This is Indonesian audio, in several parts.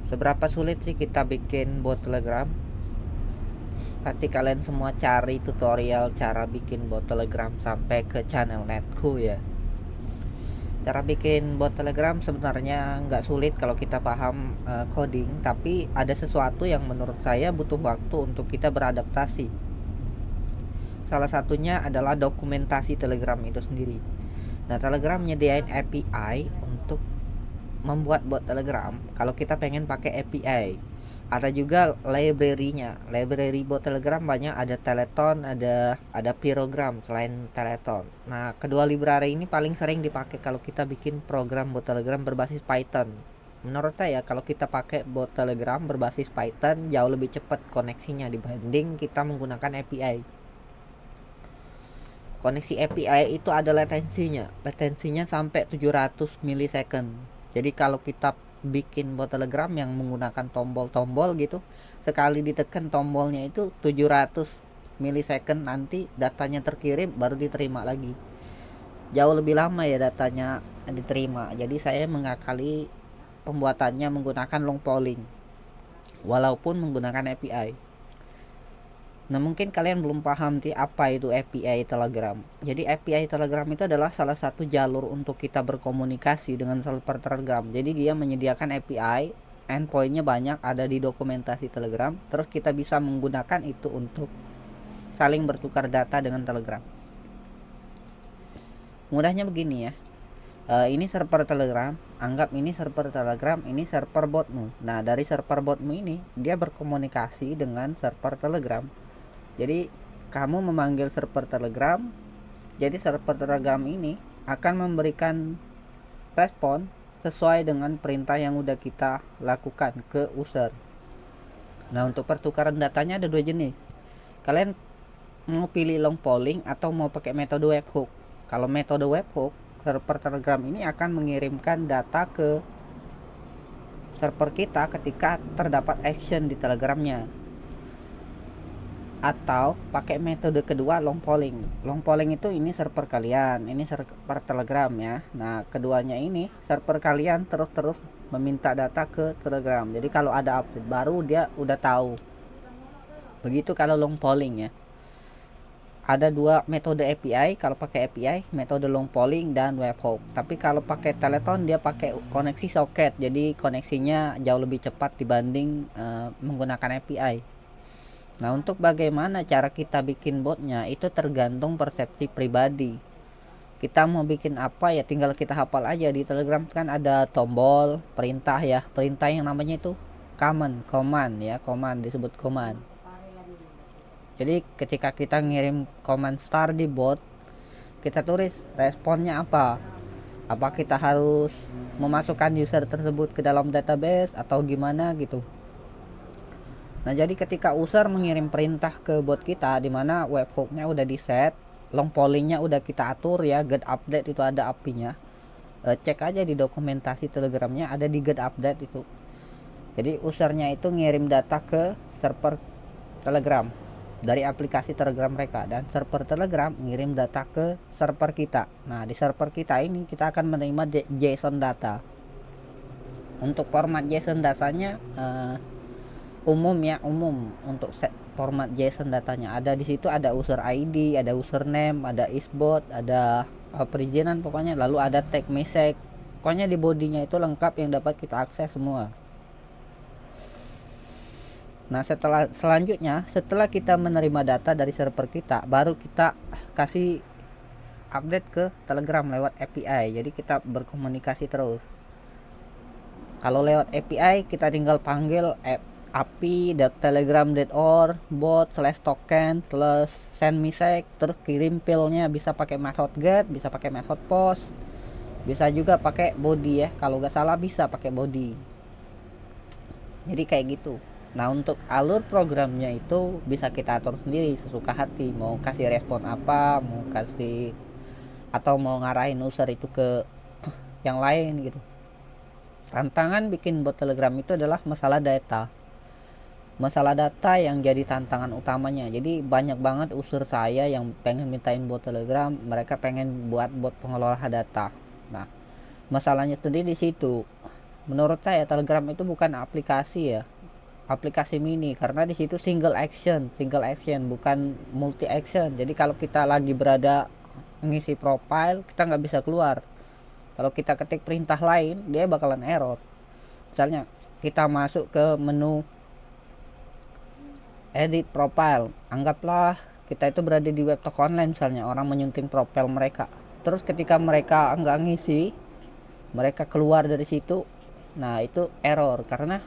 Seberapa sulit sih kita bikin bot Telegram? Pasti kalian semua cari tutorial cara bikin bot Telegram sampai ke channel netku ya. Cara bikin bot Telegram sebenarnya nggak sulit kalau kita paham coding, tapi ada sesuatu yang menurut saya butuh waktu untuk kita beradaptasi. Salah satunya adalah dokumentasi Telegram itu sendiri. Nah, Telegram menyediain API untuk membuat bot Telegram kalau kita pengen pakai API. Ada juga library-nya. Library bot Telegram banyak, ada Teleton, ada Pyrogram selain Teleton. Nah, kedua library ini paling sering dipakai kalau kita bikin program bot Telegram berbasis Python. Menurut saya kalau kita pakai bot Telegram berbasis Python jauh lebih cepat koneksinya dibanding kita menggunakan API. Koneksi API itu ada latensinya sampai 700 milisecond. Jadi kalau kita bikin bot Telegram yang menggunakan tombol-tombol gitu, sekali ditekan tombolnya itu 700 milisecond, nanti datanya terkirim baru diterima lagi. Jauh lebih lama ya datanya diterima. Jadi saya mengakali pembuatannya menggunakan long polling walaupun menggunakan API. Nah, mungkin kalian belum paham sih apa itu API Telegram. Jadi API Telegram itu adalah salah satu jalur untuk kita berkomunikasi dengan server Telegram. Jadi dia menyediakan API, endpointnya banyak, ada di dokumentasi Telegram. Terus kita bisa menggunakan itu untuk saling bertukar data dengan Telegram. Mudahnya begini ya. Ini server Telegram, anggap ini server Telegram, ini server botmu. Nah, dari server botmu ini dia berkomunikasi dengan server Telegram. Jadi kamu memanggil server Telegram, jadi server Telegram ini akan memberikan respon sesuai dengan perintah yang udah kita lakukan ke user. Nah, untuk pertukaran datanya ada dua jenis. Kalian mau pilih long polling atau mau pakai metode webhook. Kalau metode webhook, server Telegram ini akan mengirimkan data ke server kita ketika terdapat action di Telegramnya. Atau pakai metode kedua, long polling. Long polling itu ini server kalian, ini server Telegram ya. Nah, keduanya ini server kalian terus meminta data ke Telegram. Jadi kalau ada update baru dia udah tahu. Begitu kalau long polling ya. Ada dua metode API. Kalau pakai API, metode long polling dan webhook. Tapi kalau pakai Teleton dia pakai koneksi soket. Jadi koneksinya jauh lebih cepat dibanding menggunakan API. Nah, untuk bagaimana cara kita bikin botnya itu tergantung persepsi pribadi. Kita mau bikin apa ya tinggal kita hafal aja. Di Telegram kan ada tombol perintah ya. Perintah yang namanya itu command ya, command disebut command. Jadi ketika kita ngirim command start di bot, kita tulis responnya apa. Apa kita harus memasukkan user tersebut ke dalam database atau gimana gitu. Nah, jadi ketika user mengirim perintah ke bot kita, di mana webhooknya udah di set, long pollingnya udah kita atur ya, get update itu ada API-nya. Cek aja di dokumentasi Telegramnya ada di get update itu. Jadi usernya itu ngirim data ke server Telegram dari aplikasi Telegram mereka, dan server Telegram ngirim data ke server kita. Nah, di server kita ini kita akan menerima JSON data. Untuk format JSON datanya umum untuk set format JSON datanya. Ada di situ ada user ID, ada username, ada isbot, ada perizinan pokoknya, lalu ada tag message. Pokoknya di bodinya itu lengkap yang dapat kita akses semua. Nah, setelah kita menerima data dari server kita, baru kita kasih update ke Telegram lewat API. Jadi kita berkomunikasi terus. Kalau lewat API kita tinggal panggil api.telegram.org bot/token plus send message, terus kirim filenya. Bisa pakai method get, bisa pakai method post, bisa juga pakai body ya. Kalau nggak salah bisa pakai body. Jadi kayak gitu. Nah, untuk alur programnya itu bisa kita atur sendiri sesuka hati. Mau kasih respon apa, mau kasih atau mau ngarahin user itu ke yang lain gitu. Tantangan bikin bot Telegram itu adalah masalah data. Masalah data yang jadi tantangan utamanya. Jadi banyak banget user saya yang pengen mintain bot Telegram, mereka pengen buat bot pengelola data. Nah, masalahnya sendiri di situ. menurut saya Telegram itu bukan aplikasi ya, aplikasi mini, karena di situ single action bukan multi action. Jadi kalau kita lagi berada mengisi profile, kita nggak bisa keluar. Kalau kita ketik perintah lain, dia bakalan error. Misalnya kita masuk ke menu edit profile, anggaplah kita itu berada di web toko online, misalnya orang menyunting profile mereka, terus ketika mereka nggak ngisi, mereka keluar dari situ, nah itu error karena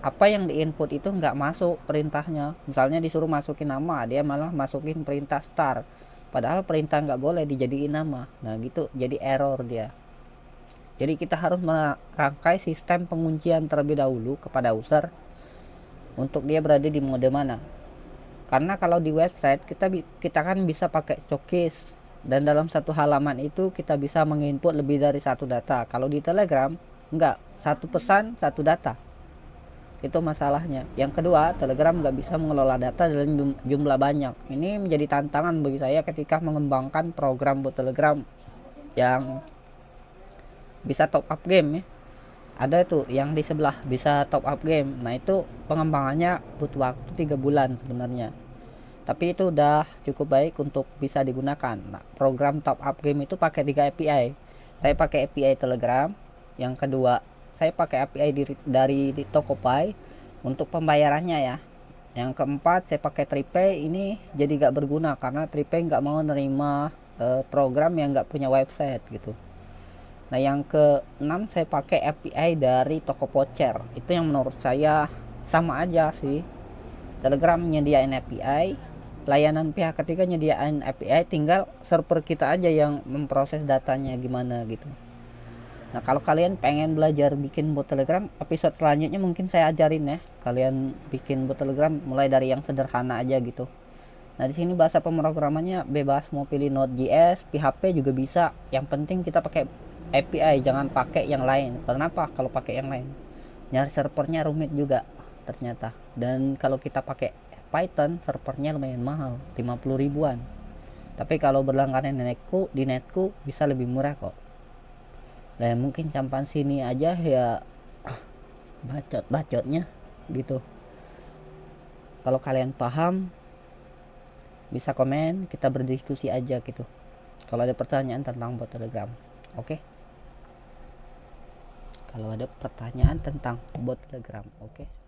apa yang diinput itu nggak masuk perintahnya. Misalnya disuruh masukin nama, dia malah masukin perintah star, padahal perintah nggak boleh dijadiin nama. Nah gitu, jadi error dia. Jadi kita harus merangkai sistem penguncian terlebih dahulu kepada user untuk dia berada di mode mana. Karena kalau di website kita kan bisa pakai showcase, dan dalam satu halaman itu kita bisa menginput lebih dari satu data. Kalau di Telegram enggak, satu pesan satu data. Itu masalahnya. Yang kedua, Telegram nggak bisa mengelola data dalam jumlah banyak. Ini menjadi tantangan bagi saya ketika mengembangkan program buat Telegram yang bisa top up game ya. Ada tuh yang di sebelah bisa top up game. Nah itu pengembangannya butuh waktu 3 bulan sebenarnya, tapi itu udah cukup baik untuk bisa digunakan. Nah, program top up game itu pakai 3 API. Saya pakai API Telegram. Yang kedua, saya pakai API dari Tokopedia untuk pembayarannya ya. Yang keempat, saya pakai Tripay. Ini jadi gak berguna karena Tripay nggak mau nerima program yang nggak punya website gitu. Nah yang keenam, saya pakai API dari Tokopedia. Itu yang menurut saya sama aja sih. Telegram nyediain API, layanan pihak ketiga nyediain API, tinggal server kita aja yang memproses datanya gimana gitu. Nah kalau kalian pengen belajar bikin bot Telegram, episode selanjutnya mungkin saya ajarin ya kalian bikin bot Telegram mulai dari yang sederhana aja gitu. Nah di sini bahasa pemrogramannya bebas, mau pilih Node.js, PHP juga bisa. Yang penting kita pakai API, jangan pakai yang lain. Kenapa? Kalau pakai yang lain nyari servernya rumit juga ternyata. Dan kalau kita pakai Python, servernya lumayan mahal, 50 ribuan. Tapi kalau berlangganan di netku bisa lebih murah kok. Dan mungkin campan sini aja ya, bacot-bacotnya gitu. Kalau kalian paham bisa komen, kita berdiskusi aja gitu. Kalau ada pertanyaan tentang bot Telegram, oke? Kalau ada pertanyaan tentang bot Telegram, oke?